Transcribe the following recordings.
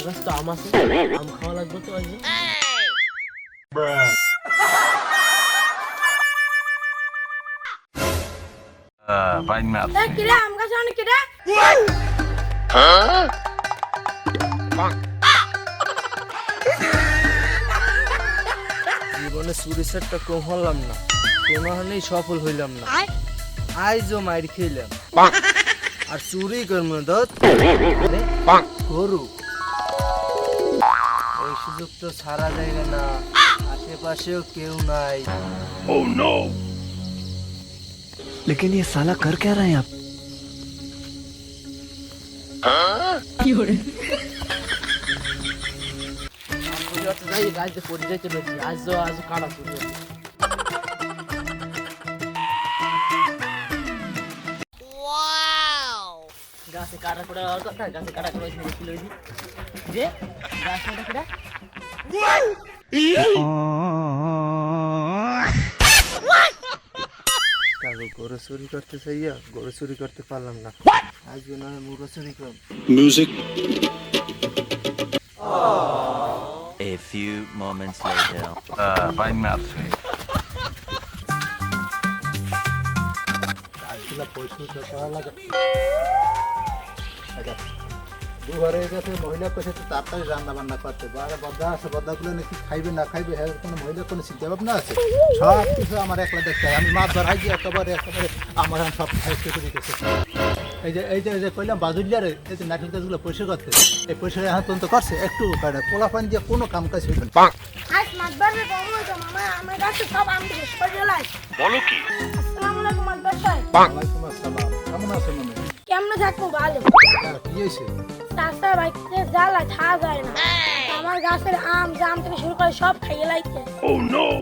গাছ তো আম আছে, আম খাওয়া লাগবে তো আজকে। কিরে আম গাছ অনেক কিরে জীবনে চুরি সেটটা কম হলাম না, কোনো হানেই সফল হইলাম না। আইজও মাইর খেলাম আর চুরি করবো না দত গরু। এই সুযোগ তো ছাড়া যাইবে না, আশেপাশেও কেউ নাই। लेकिन ये साला कर क्या रहे हैं आप? আজ পড়ে যাইতে রয়েছে, আজ কাটা চুরি হচ্ছে। গাছে কাটা করে কথা, গাছে কাটা করে যে গাছ কেটা কারো গরু চুরি করতে চাইয়া গরু চুরি করতে পারলাম না, আজকে না হয় মুরো চুরি করব। Music. A few moments later. আজগুলা পয়সা তো করা লাগে। আচ্ছা দুঘরে গেছে মহিলা কইছে তো তাড়াতাড়ি রান্না বান্না করতে, বারে বদা আছে, বদাগুলো নাকি খাইবে না খাইবে হ্যাঁ কোনো মহিলা কোনো চিন্তা ভাবনা আছে? সব কিছু আমার একলা দেখতে হয়। আমি মাছ ধরাই গিয়ে একেবারে আমার সব খাইতে করে দিতেছে। এই যে কইলাম বাজুলিয়ারে এই যে নারকেল গাছগুলো পরিষ্কার করতে, এই পরিষ্কার এখন পর্যন্ত করছে একটু পোলা পানি দিয়ে কোনো কাম কাজ হইবে না। আজ মাতবার রে কম হইতো মামা, আমার গাছে সব আম শেষ করে দিলাই। बोलो की? আসসালামু আলাইকুম মাতবার সাহেব। ওয়ালাইকুম আসসালাম, কেমন আছেন মনে? কেমনে থাকবো ভালো? কি হয়েছে? চাষা বাইতে জ্বালা থা যায় না, আমার গাছের আম জাম থেকে শুরু করে সব খাইয়ে লাইছে।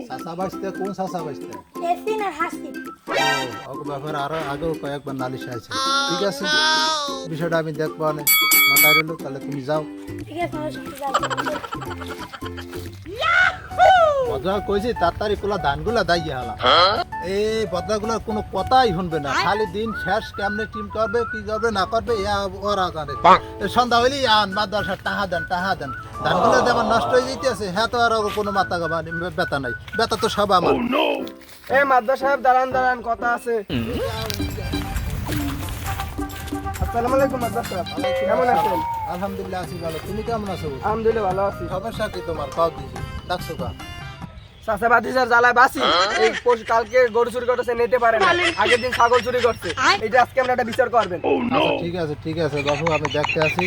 চাষা বাঁচতে কোন চাষা বাঁচতে? এসিন আর হাসি ওকে ব্যাপারে আরো আগেও কয়েকবার নালিশ আছে। ঠিক আছে বিষয়টা আমি দেখবো অনেক মাথায় রইলো, তাহলে তুমি যাও। ঠিক আছে আমার সাথে যাও। বদরা কইছি তাড়াতাড়ি পোলা ধানগুলা দাইয়ে হালা। এই বদরাগুলার কোনো কথাই শুনবে না, খালি দিন শেষ কেমনে টিম করবে কি করবে না করবে ওরা জানে। সন্ধ্যা হইলেই আন মাদ্রাসা টাহা দেন ধানগুলো যে আমার নষ্ট হয়ে যেতেছে হ্যাঁ তো আর কোনো মাথা ব্যথা নাই, ব্যথা তো সব আমার। এই মাদ্রাসা সাহেব দাঁড়ান কথা আছে। আসসালামু আলাইকুম মাদ্রাসা সাহেব, কেমন আছেন? আলহামদুলিল্লাহ আছি ভালো, তুমি কেমন আছো? আলহামদুলিল্লাহ ভালো আছি। সমস্যা কি তোমার? পাও দিছি ডাকছো কা? চাষাবাদি স্যার জ্বালায় বাসি, এই কালকে গরু চুরি করতেছে নিতে পারে না, আগের দিন ছাগল চুরি করছে, এটা আজকে আমরা একটা বিচার করবেন। আচ্ছা ঠিক আছে বাবু আমি দেখতে আছি।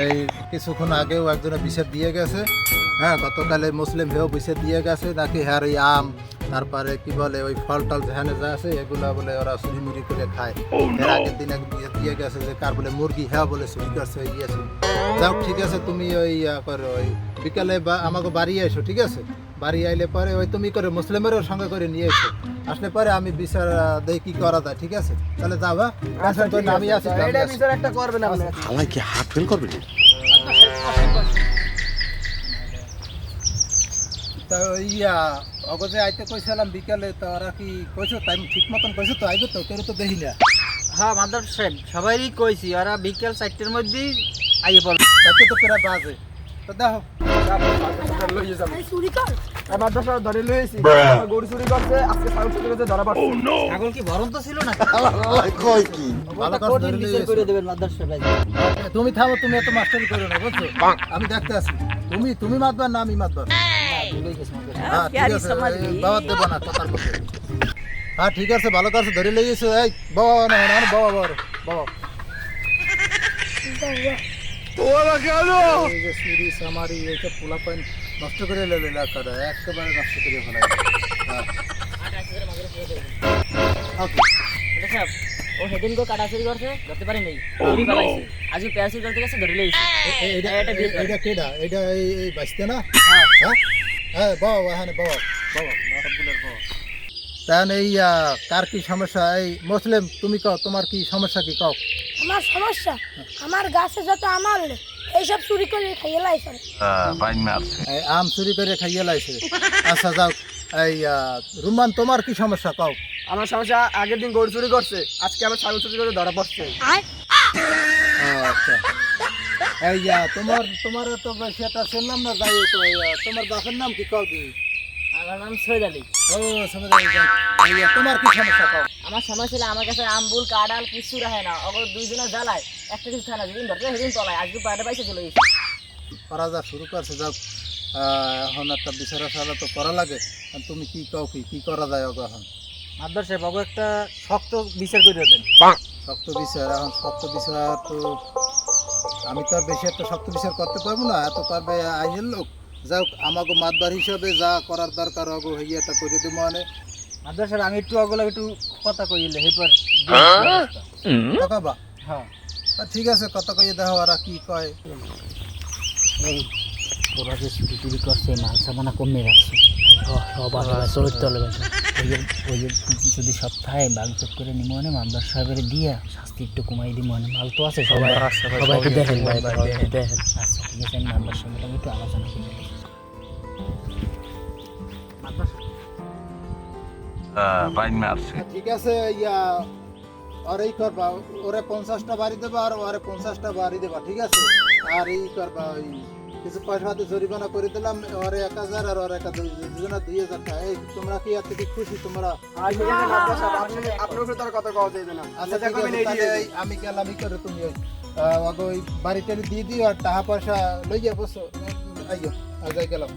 এই কিছুক্ষণ আগেও একজনে বিচার দিয়ে গেছে, হ্যাঁ গতকালে মুসলিম হেও বিচার দিয়ে গেছে নাকি হ্যাঁ ওই আম তারপরে কি বলে ওই ফল টল যেখানে যা আছে এগুলা বলে ওরা চুরি মুড়ি করে খায়। এর আগের দিন এক বিচার দিয়ে গেছে যে কার বলে মুরগি হ্যাঁ বলে চুরি করছে ইয়েছে। যাও ঠিক আছে তুমি ওই করো ওই বিকালে আমাকে বাড়ি এসো, ঠিক আছে? বাড়ি আইলে পরে ওই তুমি করে মুসলিমেরও সঙ্গে করে নিয়ে এসো, আসলে পরে আমি বিচার দেই কি করা যায়, ঠিক আছে? তাহলে যাও হ্যাঁ, আমি আছি। এটা বিচার একটা করবেন আপনি। हालांकि কি হাত ফেল করবে? তা ইয়া অগজে আইতে কইছিলাম বিকালে, তো ওরা কি কইছো টাইম ঠিক মতন কইছো তো? আইবে তো কেউ তো দেখি না। হ্যাঁ মাদ্রাসা সাহেব সবাইই কইছি, ওরা বিকেল 4টার মধ্যেই আইয়ে পড়বে। তাকে তো প্রায় বাজে, তো দেখো আমি চুরি কর মাদ্রাসা সাহেব ধরে লইছি, গরু চুরি করছে, আজকে ছাগল চুরি করছে ধরা পড়ছে। ছাগল কি বরন্ত ছিল না? কয় কি? ভালো কাজ কঠিন ধরে বিচার লইয়েছো। করে দেবেন মাদ্রাসা সাহেব। তুমি থামো, তুমি এত মাস্টারি করো না বুঝছো? আমি দেখতে আছি তুমি মাতবা না আমি মাতবা। হ্যাঁ ঠিক আছে বাবা দেবো না কথার মধ্যে। হ্যাঁ ঠিক আছে ভালো কাজ ধরে লইয়েছো। এই বাবা না বাবা বাবা এই যে চুরি সামারি এইসব পোলা পয়েন্ট নষ্ট করে লেলে করে একেবারে নষ্ট করে ফেলাই। সাহেব ও সেদিন কো কাটা চুরি করছে, ধরতে পারি নাই, চুরি পালাইছে। আজ পেয়ার চুরি করতে গেছে, ধরে লইছে। এটা কেডা? এটা এই বাঁচতে না? হ্যাঁ হ্যাঁ হ্যাঁ বাবা হ্যাঁ বাবা রব্বুলের বাবা। তাহলে এই কার কি সমস্যা? এই মুসলিম তুমি কও তোমার কি সমস্যা কি কও? আমার সমস্যা আমার গাছে যত আমার এইসব চুরি করে খাইয়ে লাইছে। এই আম চুরি করে খাইয়ে লাইছে। আচ্ছা যাও এই রুমান তোমার কি সমস্যা কও? আমার সমস্যা আগের দিন গরু চুরি করছে, আজকে আবার ছাগল চুরি করে ধরা পড়ছে। আচ্ছা এই তোমার তো বেশি একটা শুনলাম না, যাই হোক তোমার বাপের নাম কি কও দি? আমার নাম সৈয়দ আলী। ও সমুদ্র তোমার কি সমস্যা কও? আমার সমস্যা ছিল আমার কাছে আমবুল কাঁঠাল কিছু রাখে না, অগর দুইজনের জ্বালায় একটা কিছু থাকে না, যেদিন ধরতে সেদিন তলায়, আজকে পাড়ে পাইছে চলে গেছে। করা যা শুরু করছে, যাও এখন একটা বিচার সারা তো করা লাগে। আর তুমি কি কও, কি করা যায় ওগো এখন? মাদ্দার সাহেব বাবু একটা শক্ত বিচার করে দেন। শক্ত বিচার, এখন শক্ত বিচার তো আমি তো আর বেশি একটা শক্ত বিচার করতে পারবো না, এত পারবে আইনের লোক। যাও আমাকে মাতবার হিসাবে যা করার দরকার ওগো ইয়েটা করে দেবো মানে। মাদ্দার সাহেব আমি একটু ওগুলো একটু কথা কইলে হেপার বা হ্যাঁ ঠিক আছে, কথা কইয়ে দেখো ওরা কি কয়। তোরা যে চুরি টুরি করছে মাল সামানা কমে রাখছে, ওই যে যদি সপ্তাহে বাগচক করে নিব মানে মামদার সাহেবের দিয়া শাস্তি একটু কমাই দিব মানে, মাল তো আছে সবাই একটু দেখেন ভাই দেখেন। আচ্ছা ঠিক আছে, আমি মামদার সঙ্গে একটু আলোচনা করি। ঠিক আছে, আর এই করবা, ওরে 50টা বাড়ি দেবা আর ওরে 50টা বাড়ি দেবা, ঠিক আছে? আর এই করবা, ওই কিছু পয়সা হাতে জরিমানা করে দিলাম, ওরে 1000 আর ওরে 2000 টাকা। এই তোমরা কি এত কি খুশি তোমরা? আপনার ভিতরে কথা কওয়া যাবে না। আচ্ছা ঠিক আছে, তাহলে আমি গেলাম করে, তুমি ওই বাড়িটা দিয়ে দিও আর টাকা পয়সা লইয়া বসো। আইয়ো, আর যাই গেলাম।